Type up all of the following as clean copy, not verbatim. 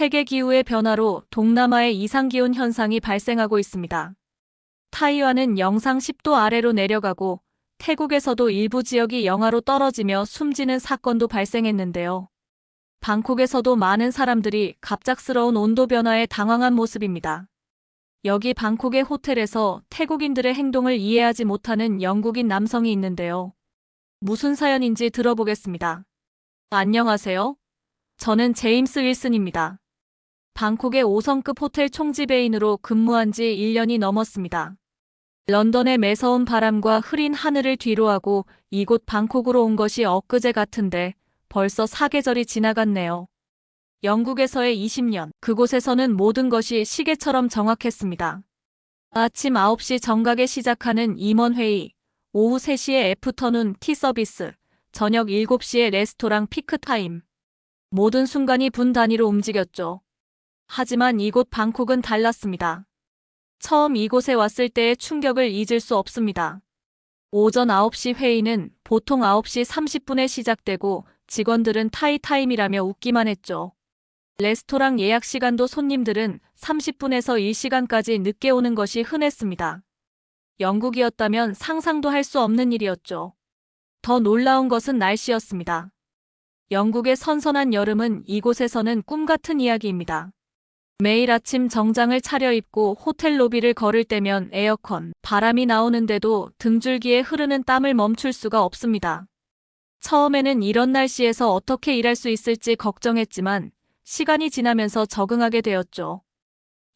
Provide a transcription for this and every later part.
세계 기후의 변화로 동남아의 이상기온 현상이 발생하고 있습니다. 타이완은 영상 10도 아래로 내려가고 태국에서도 일부 지역이 영하로 떨어지며 숨지는 사건도 발생했는데요. 방콕에서도 많은 사람들이 갑작스러운 온도 변화에 당황한 모습입니다. 여기 방콕의 호텔에서 태국인들의 행동을 이해하지 못하는 영국인 남성이 있는데요. 무슨 사연인지 들어보겠습니다. 안녕하세요. 저는 제임스 윌슨입니다. 방콕의 5성급 호텔 총지배인으로 근무한 지 1년이 넘었습니다. 런던의 매서운 바람과 흐린 하늘을 뒤로하고 이곳 방콕으로 온 것이 엊그제 같은데 벌써 사계절이 지나갔네요. 영국에서의 20년, 그곳에서는 모든 것이 시계처럼 정확했습니다. 아침 9시 정각에 시작하는 임원회의, 오후 3시에 애프터눈 티 서비스, 저녁 7시에 레스토랑 피크타임. 모든 순간이 분 단위로 움직였죠. 하지만 이곳 방콕은 달랐습니다. 처음 이곳에 왔을 때의 충격을 잊을 수 없습니다. 오전 9시 회의는 보통 9시 30분에 시작되고 직원들은 타임이라며 웃기만 했죠. 레스토랑 예약 시간도 손님들은 30분에서 1시간까지 늦게 오는 것이 흔했습니다. 영국이었다면 상상도 할 수 없는 일이었죠. 더 놀라운 것은 날씨였습니다. 영국의 선선한 여름은 이곳에서는 꿈같은 이야기입니다. 매일 아침 정장을 차려입고 호텔 로비를 걸을 때면 에어컨, 바람이 나오는데도 등줄기에 흐르는 땀을 멈출 수가 없습니다. 처음에는 이런 날씨에서 어떻게 일할 수 있을지 걱정했지만 시간이 지나면서 적응하게 되었죠.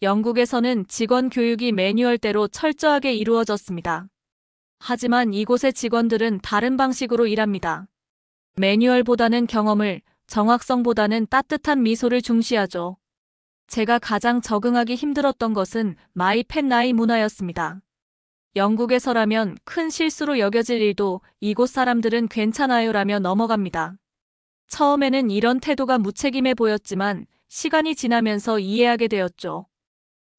영국에서는 직원 교육이 매뉴얼대로 철저하게 이루어졌습니다. 하지만 이곳의 직원들은 다른 방식으로 일합니다. 매뉴얼보다는 경험을, 정확성보다는 따뜻한 미소를 중시하죠. 제가 가장 적응하기 힘들었던 것은 마이 펫 나이 문화였습니다. 영국에서라면 큰 실수로 여겨질 일도 이곳 사람들은 괜찮아요라며 넘어갑니다. 처음에는 이런 태도가 무책임해 보였지만 시간이 지나면서 이해하게 되었죠.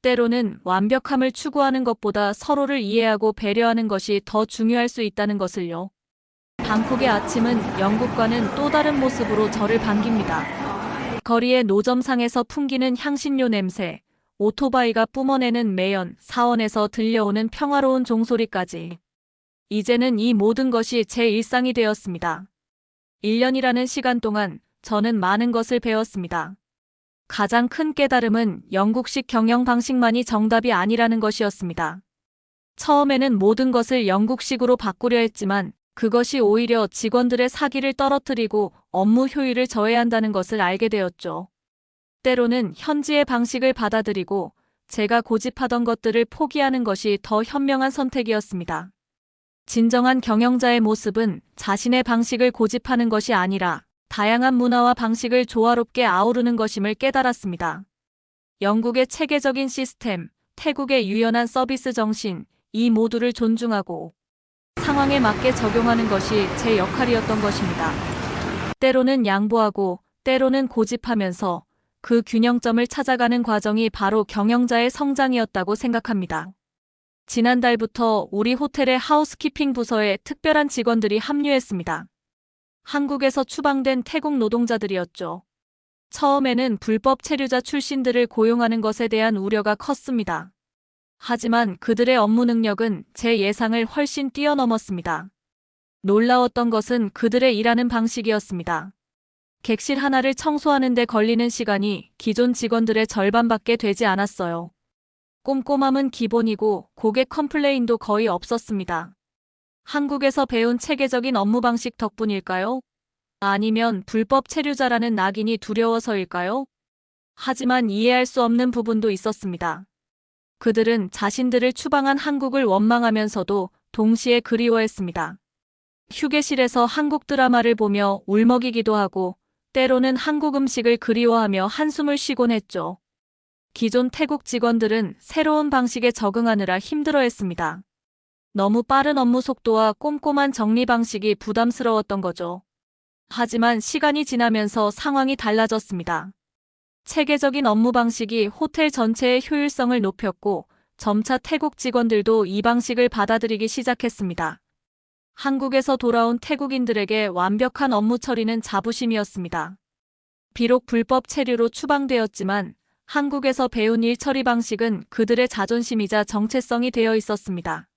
때로는 완벽함을 추구하는 것보다 서로를 이해하고 배려하는 것이 더 중요할 수 있다는 것을요. 방콕의 아침은 영국과는 또 다른 모습으로 저를 반깁니다. 거리의 노점상에서 풍기는 향신료 냄새, 오토바이가 뿜어내는 매연, 사원에서 들려오는 평화로운 종소리까지. 이제는 이 모든 것이 제 일상이 되었습니다. 1년이라는 시간 동안 저는 많은 것을 배웠습니다. 가장 큰 깨달음은 영국식 경영 방식만이 정답이 아니라는 것이었습니다. 처음에는 모든 것을 영국식으로 바꾸려 했지만 그것이 오히려 직원들의 사기를 떨어뜨리고 업무 효율을 저해한다는 것을 알게 되었죠. 때로는 현지의 방식을 받아들이고 제가 고집하던 것들을 포기하는 것이 더 현명한 선택이었습니다. 진정한 경영자의 모습은 자신의 방식을 고집하는 것이 아니라 다양한 문화와 방식을 조화롭게 아우르는 것임을 깨달았습니다. 영국의 체계적인 시스템, 태국의 유연한 서비스 정신, 이 모두를 존중하고 상황에 맞게 적용하는 것이 제 역할이었던 것입니다. 때로는 양보하고 때로는 고집하면서 그 균형점을 찾아가는 과정이 바로 경영자의 성장이었다고 생각합니다. 지난달부터 우리 호텔의 하우스키핑 부서에 특별한 직원들이 합류했습니다. 한국에서 추방된 태국 노동자들이었죠. 처음에는 불법 체류자 출신들을 고용하는 것에 대한 우려가 컸습니다. 하지만 그들의 업무 능력은 제 예상을 훨씬 뛰어넘었습니다. 놀라웠던 것은 그들의 일하는 방식이었습니다. 객실 하나를 청소하는 데 걸리는 시간이 기존 직원들의 절반밖에 되지 않았어요. 꼼꼼함은 기본이고 고객 컴플레인도 거의 없었습니다. 한국에서 배운 체계적인 업무 방식 덕분일까요? 아니면 불법 체류자라는 낙인이 두려워서일까요? 하지만 이해할 수 없는 부분도 있었습니다. 그들은 자신들을 추방한 한국을 원망하면서도 동시에 그리워했습니다. 휴게실에서 한국 드라마를 보며 울먹이기도 하고 때로는 한국 음식을 그리워하며 한숨을 쉬곤 했죠. 기존 태국 직원들은 새로운 방식에 적응하느라 힘들어했습니다. 너무 빠른 업무 속도와 꼼꼼한 정리 방식이 부담스러웠던 거죠. 하지만 시간이 지나면서 상황이 달라졌습니다. 체계적인 업무 방식이 호텔 전체의 효율성을 높였고 점차 태국 직원들도 이 방식을 받아들이기 시작했습니다. 한국에서 돌아온 태국인들에게 완벽한 업무 처리는 자부심이었습니다. 비록 불법 체류로 추방되었지만 한국에서 배운 일 처리 방식은 그들의 자존심이자 정체성이 되어 있었습니다.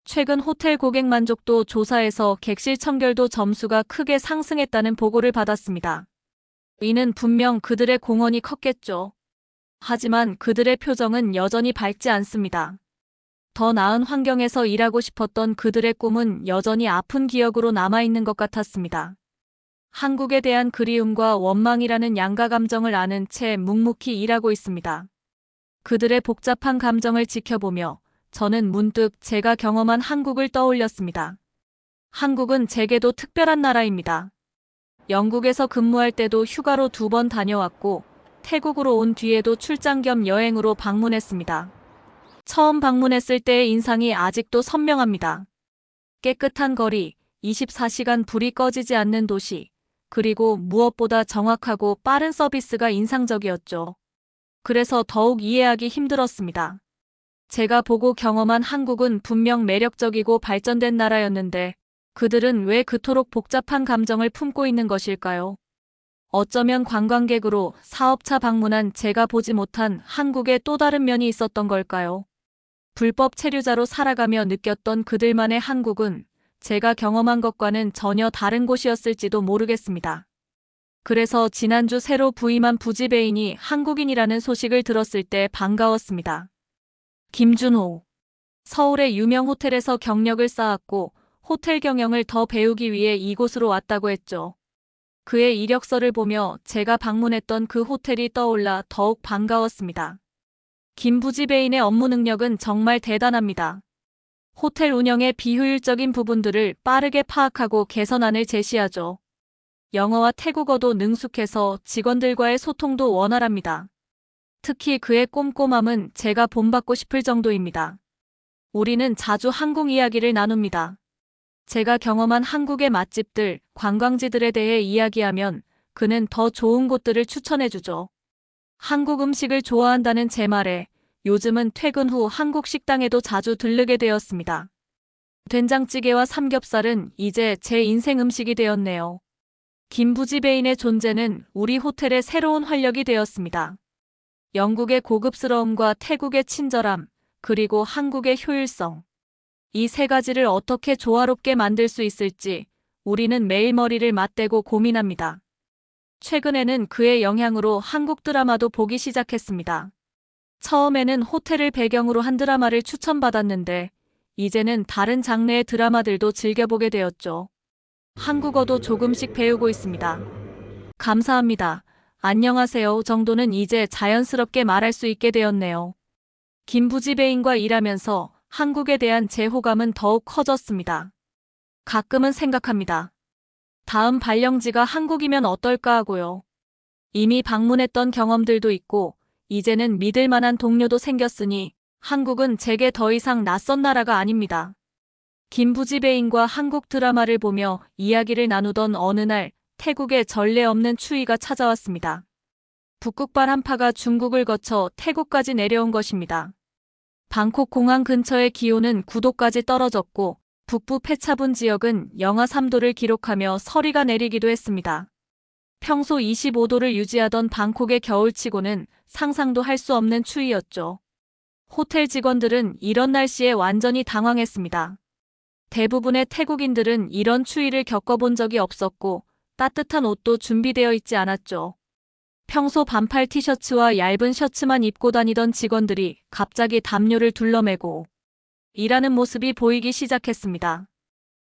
최근 호텔 고객 만족도 조사에서 객실 청결도 점수가 크게 상승했다는 보고를 받았습니다. 이는 분명 그들의 공헌이 컸겠죠. 하지만 그들의 표정은 여전히 밝지 않습니다. 더 나은 환경에서 일하고 싶었던 그들의 꿈은 여전히 아픈 기억으로 남아있는 것 같았습니다. 한국에 대한 그리움과 원망이라는 양가 감정을 아는 채 묵묵히 일하고 있습니다. 그들의 복잡한 감정을 지켜보며 저는 문득 제가 경험한 한국을 떠올렸습니다. 한국은 제게도 특별한 나라입니다. 영국에서 근무할 때도 휴가로 2번 다녀왔고 태국으로 온 뒤에도 출장 겸 여행으로 방문했습니다. 처음 방문했을 때의 인상이 아직도 선명합니다. 깨끗한 거리, 24시간 불이 꺼지지 않는 도시, 그리고 무엇보다 정확하고 빠른 서비스가 인상적이었죠. 그래서 더욱 이해하기 힘들었습니다. 제가 보고 경험한 한국은 분명 매력적이고 발전된 나라였는데 그들은 왜 그토록 복잡한 감정을 품고 있는 것일까요? 어쩌면 관광객으로 사업차 방문한 제가 보지 못한 한국의 또 다른 면이 있었던 걸까요? 불법 체류자로 살아가며 느꼈던 그들만의 한국은 제가 경험한 것과는 전혀 다른 곳이었을지도 모르겠습니다. 그래서 지난주 새로 부임한 부지배인이 한국인이라는 소식을 들었을 때 반가웠습니다. 김준호. 서울의 유명 호텔에서 경력을 쌓았고 호텔 경영을 더 배우기 위해 이곳으로 왔다고 했죠. 그의 이력서를 보며 제가 방문했던 그 호텔이 떠올라 더욱 반가웠습니다. 김 부지배인의 업무 능력은 정말 대단합니다. 호텔 운영의 비효율적인 부분들을 빠르게 파악하고 개선안을 제시하죠. 영어와 태국어도 능숙해서 직원들과의 소통도 원활합니다. 특히 그의 꼼꼼함은 제가 본받고 싶을 정도입니다. 우리는 자주 한국 이야기를 나눕니다. 제가 경험한 한국의 맛집들, 관광지들에 대해 이야기하면 그는 더 좋은 곳들을 추천해주죠. 한국 음식을 좋아한다는 제 말에 요즘은 퇴근 후 한국 식당에도 자주 들르게 되었습니다. 된장찌개와 삼겹살은 이제 제 인생 음식이 되었네요. 김부지배인의 존재는 우리 호텔의 새로운 활력이 되었습니다. 영국의 고급스러움과 태국의 친절함, 그리고 한국의 효율성. 이 세 가지를 어떻게 조화롭게 만들 수 있을지 우리는 매일 머리를 맞대고 고민합니다. 최근에는 그의 영향으로 한국 드라마도 보기 시작했습니다. 처음에는 호텔을 배경으로 한 드라마를 추천받았는데 이제는 다른 장르의 드라마들도 즐겨보게 되었죠. 한국어도 조금씩 배우고 있습니다. 감사합니다. 안녕하세요 정도는 이제 자연스럽게 말할 수 있게 되었네요. 김부지배인과 일하면서 한국에 대한 제 호감은 더욱 커졌습니다. 가끔은 생각합니다. 다음 발령지가 한국이면 어떨까 하고요. 이미 방문했던 경험들도 있고 이제는 믿을 만한 동료도 생겼으니 한국은 제게 더 이상 낯선 나라가 아닙니다. 김부지배인과 한국 드라마를 보며 이야기를 나누던 어느 날 태국에 전례 없는 추위가 찾아왔습니다. 북극발 한파가 중국을 거쳐 태국까지 내려온 것입니다. 방콕 공항 근처의 기온은 9도까지 떨어졌고 북부 페차분 지역은 영하 3도를 기록하며 서리가 내리기도 했습니다. 평소 25도를 유지하던 방콕의 겨울치고는 상상도 할 수 없는 추위였죠. 호텔 직원들은 이런 날씨에 완전히 당황했습니다. 대부분의 태국인들은 이런 추위를 겪어본 적이 없었고 따뜻한 옷도 준비되어 있지 않았죠. 평소 반팔 티셔츠와 얇은 셔츠만 입고 다니던 직원들이 갑자기 담요를 둘러매고 일하는 모습이 보이기 시작했습니다.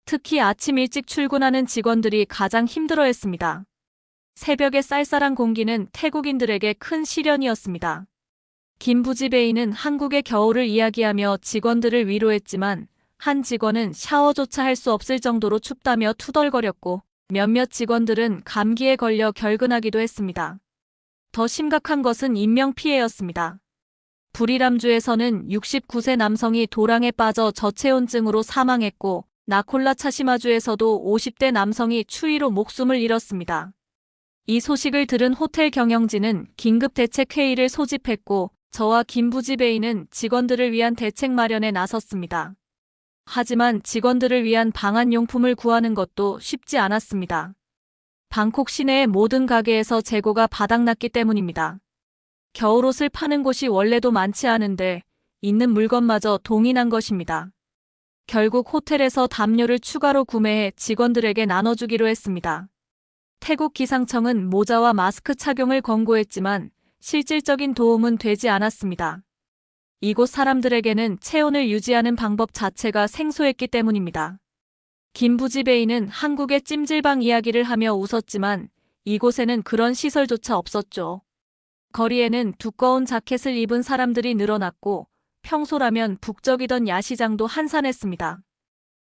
특히 아침 일찍 출근하는 직원들이 가장 힘들어했습니다. 새벽의 쌀쌀한 공기는 태국인들에게 큰 시련이었습니다. 김부지배인은 한국의 겨울을 이야기하며 직원들을 위로했지만 한 직원은 샤워조차 할 수 없을 정도로 춥다며 투덜거렸고 몇몇 직원들은 감기에 걸려 결근하기도 했습니다. 더 심각한 것은 인명피해였습니다. 부리람주에서는 69세 남성이 도랑에 빠져 저체온증으로 사망했고 나콜라 차시마주에서도 50대 남성이 추위로 목숨을 잃었습니다. 이 소식을 들은 호텔 경영진은 긴급대책회의를 소집했고 저와 김부지배인은 직원들을 위한 대책 마련에 나섰습니다. 하지만 직원들을 위한 방한용품을 구하는 것도 쉽지 않았습니다. 방콕 시내의 모든 가게에서 재고가 바닥났기 때문입니다. 겨울옷을 파는 곳이 원래도 많지 않은데 있는 물건마저 동이 난 것입니다. 결국 호텔에서 담요를 추가로 구매해 직원들에게 나눠주기로 했습니다. 태국 기상청은 모자와 마스크 착용을 권고했지만 실질적인 도움은 되지 않았습니다. 이곳 사람들에게는 체온을 유지하는 방법 자체가 생소했기 때문입니다. 김부지베이는 한국의 찜질방 이야기를 하며 웃었지만 이곳에는 그런 시설조차 없었죠. 거리에는 두꺼운 자켓을 입은 사람들이 늘어났고 평소라면 북적이던 야시장도 한산했습니다.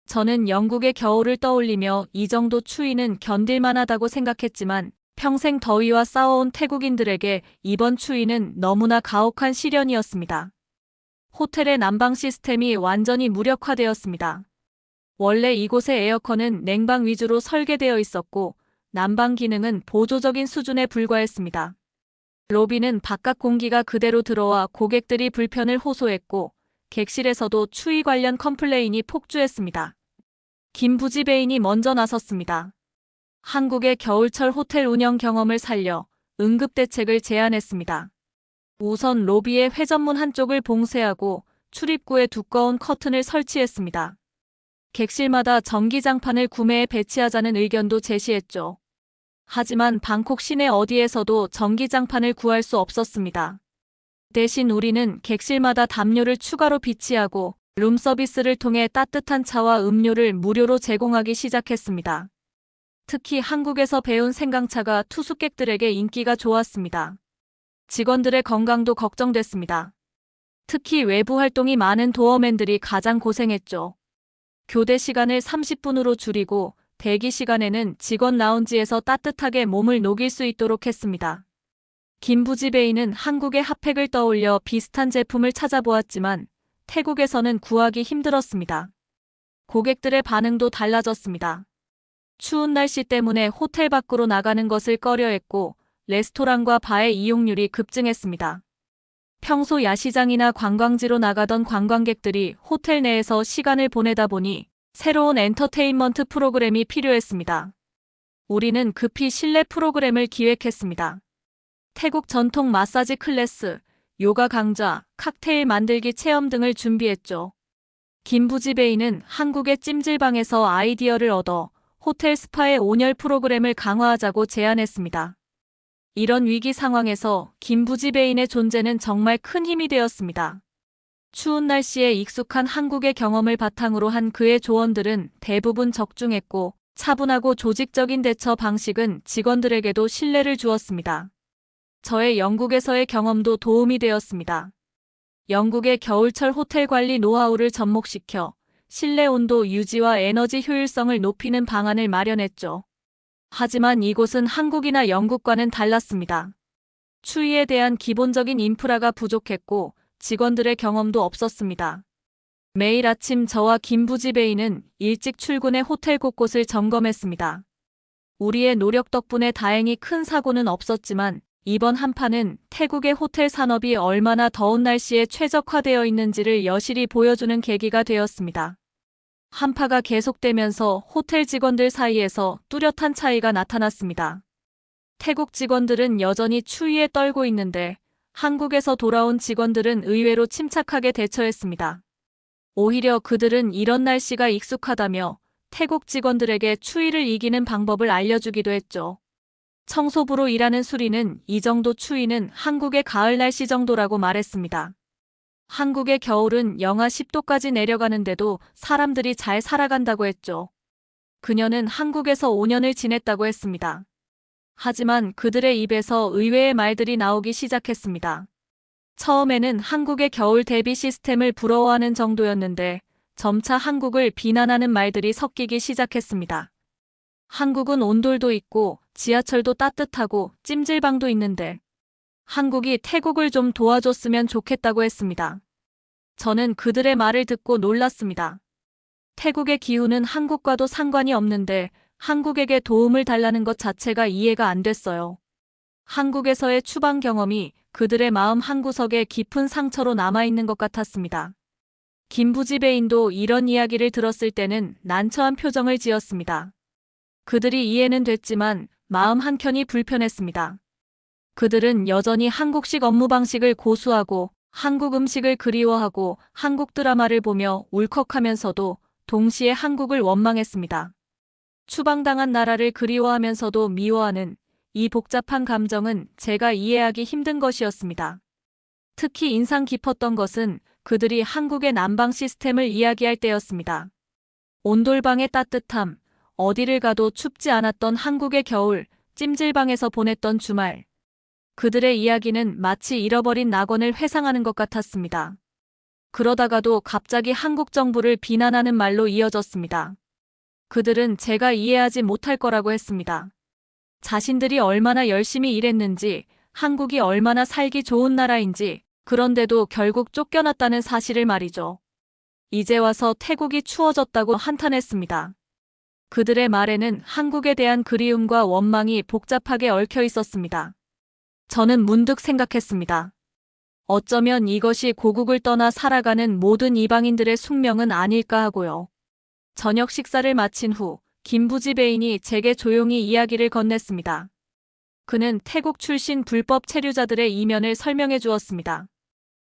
저는 영국의 겨울을 떠올리며 이 정도 추위는 견딜만하다고 생각했지만 평생 더위와 싸워온 태국인들에게 이번 추위는 너무나 가혹한 시련이었습니다. 호텔의 난방 시스템이 완전히 무력화되었습니다. 원래 이곳의 에어컨은 냉방 위주로 설계되어 있었고 난방 기능은 보조적인 수준에 불과했습니다. 로비는 바깥 공기가 그대로 들어와 고객들이 불편을 호소했고 객실에서도 추위 관련 컴플레인이 폭주했습니다. 김부지베인이 먼저 나섰습니다. 한국의 겨울철 호텔 운영 경험을 살려 응급대책을 제안했습니다. 우선 로비의 회전문 한쪽을 봉쇄하고 출입구에 두꺼운 커튼을 설치했습니다. 객실마다 전기장판을 구매해 배치하자는 의견도 제시했죠. 하지만 방콕 시내 어디에서도 전기장판을 구할 수 없었습니다. 대신 우리는 객실마다 담요를 추가로 비치하고 룸서비스를 통해 따뜻한 차와 음료를 무료로 제공하기 시작했습니다. 특히 한국에서 배운 생강차가 투숙객들에게 인기가 좋았습니다. 직원들의 건강도 걱정됐습니다. 특히 외부 활동이 많은 도어맨들이 가장 고생했죠. 교대 시간을 30분으로 줄이고 대기 시간에는 직원 라운지에서 따뜻하게 몸을 녹일 수 있도록 했습니다. 김부지베이는 한국의 핫팩을 떠올려 비슷한 제품을 찾아보았지만 태국에서는 구하기 힘들었습니다. 고객들의 반응도 달라졌습니다. 추운 날씨 때문에 호텔 밖으로 나가는 것을 꺼려했고 레스토랑과 바의 이용률이 급증했습니다. 평소 야시장이나 관광지로 나가던 관광객들이 호텔 내에서 시간을 보내다 보니 새로운 엔터테인먼트 프로그램이 필요했습니다. 우리는 급히 실내 프로그램을 기획했습니다. 태국 전통 마사지 클래스, 요가 강좌, 칵테일 만들기 체험 등을 준비했죠. 김부지베이는 한국의 찜질방에서 아이디어를 얻어 호텔 스파의 온열 프로그램을 강화하자고 제안했습니다. 이런 위기 상황에서 김부지베인의 존재는 정말 큰 힘이 되었습니다. 추운 날씨에 익숙한 한국의 경험을 바탕으로 한 그의 조언들은 대부분 적중했고 차분하고 조직적인 대처 방식은 직원들에게도 신뢰를 주었습니다. 저의 영국에서의 경험도 도움이 되었습니다. 영국의 겨울철 호텔 관리 노하우를 접목시켜 실내 온도 유지와 에너지 효율성을 높이는 방안을 마련했죠. 하지만 이곳은 한국이나 영국과는 달랐습니다. 추위에 대한 기본적인 인프라가 부족했고 직원들의 경험도 없었습니다. 매일 아침 저와 김부지베이는 일찍 출근해 호텔 곳곳을 점검했습니다. 우리의 노력 덕분에 다행히 큰 사고는 없었지만 이번 한파는 태국의 호텔 산업이 얼마나 더운 날씨에 최적화되어 있는지를 여실히 보여주는 계기가 되었습니다. 한파가 계속되면서 호텔 직원들 사이에서 뚜렷한 차이가 나타났습니다. 태국 직원들은 여전히 추위에 떨고 있는데 한국에서 돌아온 직원들은 의외로 침착하게 대처했습니다. 오히려 그들은 이런 날씨가 익숙하다며 태국 직원들에게 추위를 이기는 방법을 알려주기도 했죠. 청소부로 일하는 수리는 이 정도 추위는 한국의 가을 날씨 정도라고 말했습니다. 한국의 겨울은 영하 10도까지 내려가는데도 사람들이 잘 살아간다고 했죠. 그녀는 한국에서 5년을 지냈다고 했습니다. 하지만 그들의 입에서 의외의 말들이 나오기 시작했습니다. 처음에는 한국의 겨울 대비 시스템을 부러워하는 정도였는데 점차 한국을 비난하는 말들이 섞이기 시작했습니다. 한국은 온돌도 있고 지하철도 따뜻하고 찜질방도 있는데 한국이 태국을 좀 도와줬으면 좋겠다고 했습니다. 저는 그들의 말을 듣고 놀랐습니다. 태국의 기후는 한국과도 상관이 없는데 한국에게 도움을 달라는 것 자체가 이해가 안 됐어요. 한국에서의 추방 경험이 그들의 마음 한구석에 깊은 상처로 남아있는 것 같았습니다. 김부지베인도 이런 이야기를 들었을 때는 난처한 표정을 지었습니다. 그들이 이해는 됐지만 마음 한켠이 불편했습니다. 그들은 여전히 한국식 업무 방식을 고수하고 한국 음식을 그리워하고 한국 드라마를 보며 울컥하면서도 동시에 한국을 원망했습니다. 추방당한 나라를 그리워하면서도 미워하는 이 복잡한 감정은 제가 이해하기 힘든 것이었습니다. 특히 인상 깊었던 것은 그들이 한국의 난방 시스템을 이야기할 때였습니다. 온돌방의 따뜻함, 어디를 가도 춥지 않았던 한국의 겨울, 찜질방에서 보냈던 주말. 그들의 이야기는 마치 잃어버린 낙원을 회상하는 것 같았습니다. 그러다가도 갑자기 한국 정부를 비난하는 말로 이어졌습니다. 그들은 제가 이해하지 못할 거라고 했습니다. 자신들이 얼마나 열심히 일했는지, 한국이 얼마나 살기 좋은 나라인지, 그런데도 결국 쫓겨났다는 사실을 말이죠. 이제 와서 태국이 추워졌다고 한탄했습니다. 그들의 말에는 한국에 대한 그리움과 원망이 복잡하게 얽혀 있었습니다. 저는 문득 생각했습니다. 어쩌면 이것이 고국을 떠나 살아가는 모든 이방인들의 숙명은 아닐까 하고요. 저녁 식사를 마친 후 김부지 배인이 제게 조용히 이야기를 건넸습니다. 그는 태국 출신 불법 체류자들의 이면을 설명해 주었습니다.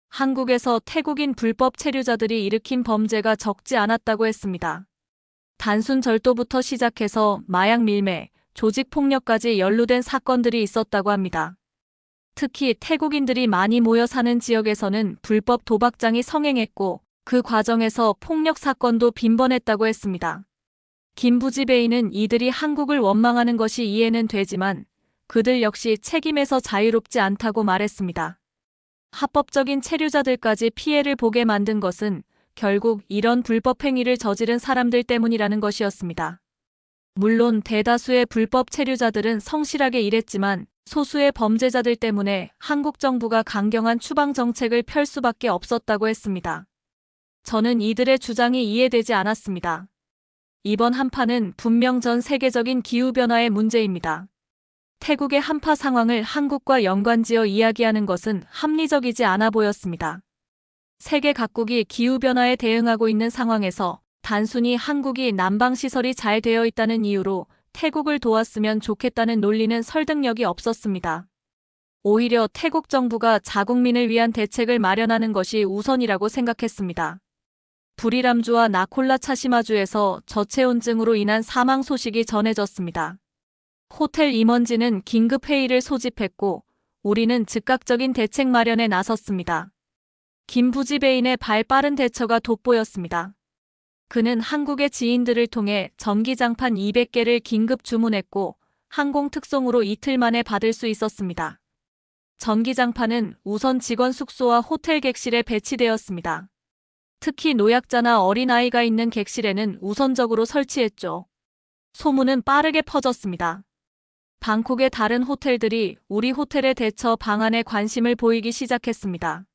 한국에서 태국인 불법 체류자들이 일으킨 범죄가 적지 않았다고 했습니다. 단순 절도부터 시작해서 마약 밀매, 조직폭력까지 연루된 사건들이 있었다고 합니다. 특히 태국인들이 많이 모여 사는 지역에서는 불법 도박장이 성행했고 그 과정에서 폭력 사건도 빈번했다고 했습니다. 김부지 배인은 이들이 한국을 원망하는 것이 이해는 되지만 그들 역시 책임에서 자유롭지 않다고 말했습니다. 합법적인 체류자들까지 피해를 보게 만든 것은 결국 이런 불법 행위를 저지른 사람들 때문이라는 것이었습니다. 물론 대다수의 불법 체류자들은 성실하게 일했지만 소수의 범죄자들 때문에 한국 정부가 강경한 추방 정책을 펼 수밖에 없었다고 했습니다. 저는 이들의 주장이 이해되지 않았습니다. 이번 한파는 분명 전 세계적인 기후변화의 문제입니다. 태국의 한파 상황을 한국과 연관지어 이야기하는 것은 합리적이지 않아 보였습니다. 세계 각국이 기후변화에 대응하고 있는 상황에서 단순히 한국이 난방시설이 잘 되어 있다는 이유로 태국을 도왔으면 좋겠다는 논리는 설득력이 없었습니다. 오히려 태국 정부가 자국민을 위한 대책을 마련하는 것이 우선이라고 생각했습니다. 부리람주와 나콜라 차시마주에서 저체온증으로 인한 사망 소식이 전해졌습니다. 호텔 임원진은 긴급 회의를 소집했고 우리는 즉각적인 대책 마련에 나섰습니다. 김부지 배인의 발 빠른 대처가 돋보였습니다. 그는 한국의 지인들을 통해 전기장판 200개를 긴급 주문했고 항공 특송으로 이틀 만에 받을 수 있었습니다. 전기장판은 우선 직원 숙소와 호텔 객실에 배치되었습니다. 특히 노약자나 어린아이가 있는 객실에는 우선적으로 설치했죠. 소문은 빠르게 퍼졌습니다. 방콕의 다른 호텔들이 우리 호텔의 대처 방안에 관심을 보이기 시작했습니다.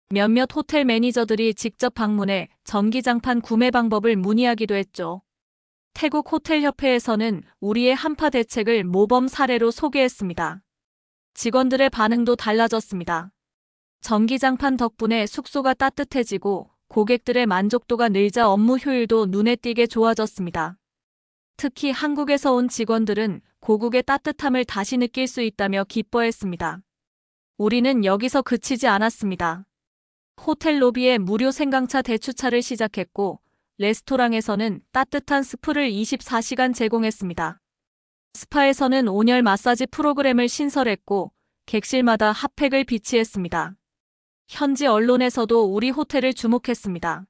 몇몇 호텔 매니저들이 직접 방문해 전기장판 구매 방법을 문의하기도 했죠. 태국 호텔협회에서는 우리의 한파 대책을 모범 사례로 소개했습니다. 직원들의 반응도 달라졌습니다. 전기장판 덕분에 숙소가 따뜻해지고 고객들의 만족도가 늘자 업무 효율도 눈에 띄게 좋아졌습니다. 특히 한국에서 온 직원들은 고국의 따뜻함을 다시 느낄 수 있다며 기뻐했습니다. 우리는 여기서 그치지 않았습니다. 호텔 로비에 무료 생강차 대추차를 시작했고 레스토랑에서는 따뜻한 스프를 24시간 제공했습니다. 스파에서는 온열 마사지 프로그램을 신설했고 객실마다 핫팩을 비치했습니다. 현지 언론에서도 우리 호텔을 주목했습니다.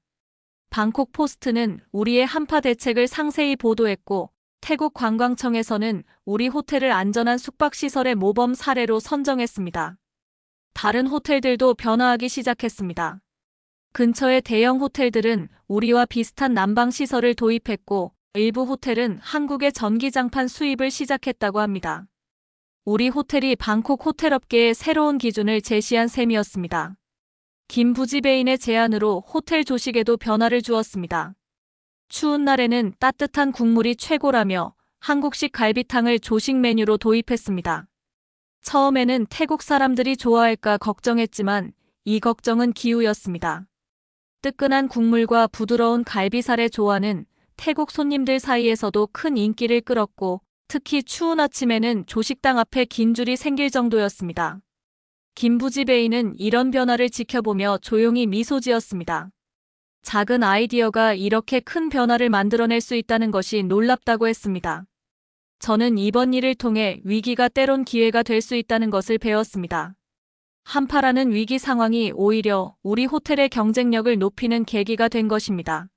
방콕 포스트는 우리의 한파 대책을 상세히 보도했고 태국 관광청에서는 우리 호텔을 안전한 숙박시설의 모범 사례로 선정했습니다. 다른 호텔들도 변화하기 시작했습니다. 근처의 대형 호텔들은 우리와 비슷한 난방시설을 도입했고 일부 호텔은 한국의 전기장판 수입을 시작했다고 합니다. 우리 호텔이 방콕 호텔업계의 새로운 기준을 제시한 셈이었습니다. 김부지 배인의 제안으로 호텔 조식에도 변화를 주었습니다. 추운 날에는 따뜻한 국물이 최고라며 한국식 갈비탕을 조식 메뉴로 도입했습니다. 처음에는 태국 사람들이 좋아할까 걱정했지만 이 걱정은 기우였습니다. 뜨끈한 국물과 부드러운 갈비살의 조화는 태국 손님들 사이에서도 큰 인기를 끌었고 특히 추운 아침에는 조식당 앞에 긴 줄이 생길 정도였습니다. 김부지배인은 이런 변화를 지켜보며 조용히 미소 지었습니다. 작은 아이디어가 이렇게 큰 변화를 만들어낼 수 있다는 것이 놀랍다고 했습니다. 저는 이번 일을 통해 위기가 때론 기회가 될 수 있다는 것을 배웠습니다. 한파라는 위기 상황이 오히려 우리 호텔의 경쟁력을 높이는 계기가 된 것입니다.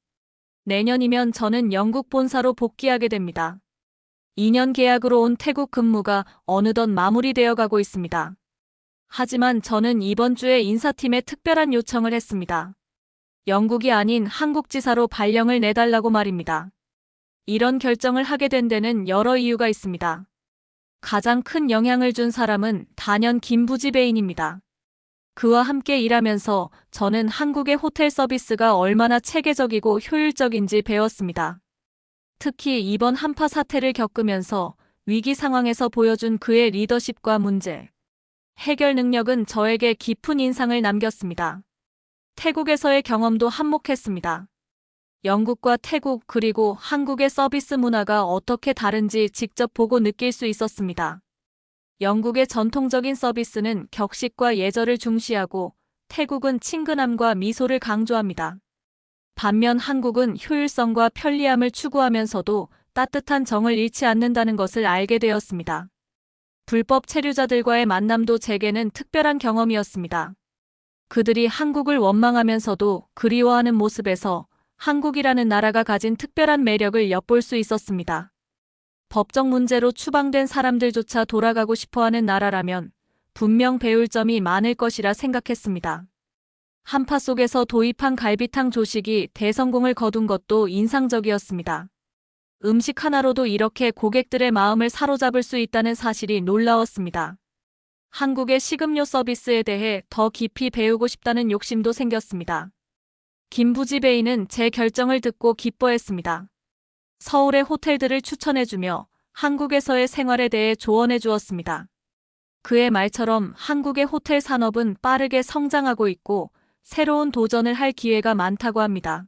내년이면 저는 영국 본사로 복귀하게 됩니다. 2년 계약으로 온 태국 근무가 어느덧 마무리되어 가고 있습니다. 하지만 저는 이번 주에 인사팀에 특별한 요청을 했습니다. 영국이 아닌 한국 지사로 발령을 내달라고 말입니다. 이런 결정을 하게 된 데는 여러 이유가 있습니다. 가장 큰 영향을 준 사람은 단연 김부지배인입니다. 그와 함께 일하면서 저는 한국의 호텔 서비스가 얼마나 체계적이고 효율적인지 배웠습니다. 특히 이번 한파 사태를 겪으면서 위기 상황에서 보여준 그의 리더십과 문제 해결 능력은 저에게 깊은 인상을 남겼습니다. 태국에서의 경험도 한몫했습니다. 영국과 태국 그리고 한국의 서비스 문화가 어떻게 다른지 직접 보고 느낄 수 있었습니다. 영국의 전통적인 서비스는 격식과 예절을 중시하고 태국은 친근함과 미소를 강조합니다. 반면 한국은 효율성과 편리함을 추구하면서도 따뜻한 정을 잃지 않는다는 것을 알게 되었습니다. 불법 체류자들과의 만남도 제게는 특별한 경험이었습니다. 그들이 한국을 원망하면서도 그리워하는 모습에서 한국이라는 나라가 가진 특별한 매력을 엿볼 수 있었습니다. 법적 문제로 추방된 사람들조차 돌아가고 싶어하는 나라라면 분명 배울 점이 많을 것이라 생각했습니다. 한파 속에서 도입한 갈비탕 조식이 대성공을 거둔 것도 인상적이었습니다. 음식 하나로도 이렇게 고객들의 마음을 사로잡을 수 있다는 사실이 놀라웠습니다. 한국의 식음료 서비스에 대해 더 깊이 배우고 싶다는 욕심도 생겼습니다. 김부지배인은 제 결정을 듣고 기뻐했습니다. 서울의 호텔들을 추천해주며 한국에서의 생활에 대해 조언해 주었습니다. 그의 말처럼 한국의 호텔 산업은 빠르게 성장하고 있고 새로운 도전을 할 기회가 많다고 합니다.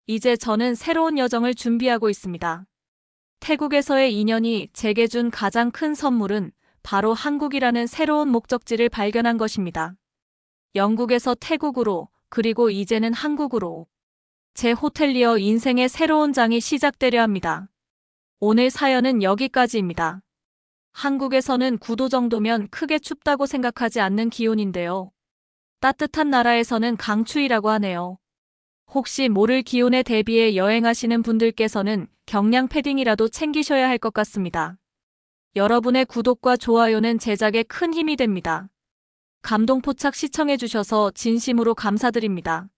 이제 저는 새로운 여정을 준비하고 있습니다. 태국에서의 인연이 제게 준 가장 큰 선물은 바로 한국이라는 새로운 목적지를 발견한 것입니다. 영국에서 태국으로, 그리고 이제는 한국으로. 제 호텔리어 인생의 새로운 장이 시작되려 합니다. 오늘 사연은 여기까지입니다. 한국에서는 9도 정도면 크게 춥다고 생각하지 않는 기온인데요. 따뜻한 나라에서는 강추위라고 하네요. 혹시 모를 기온에 대비해 여행하시는 분들께서는 경량 패딩이라도 챙기셔야 할 것 같습니다. 여러분의 구독과 좋아요는 제작에 큰 힘이 됩니다. 감동포착 시청해주셔서 진심으로 감사드립니다.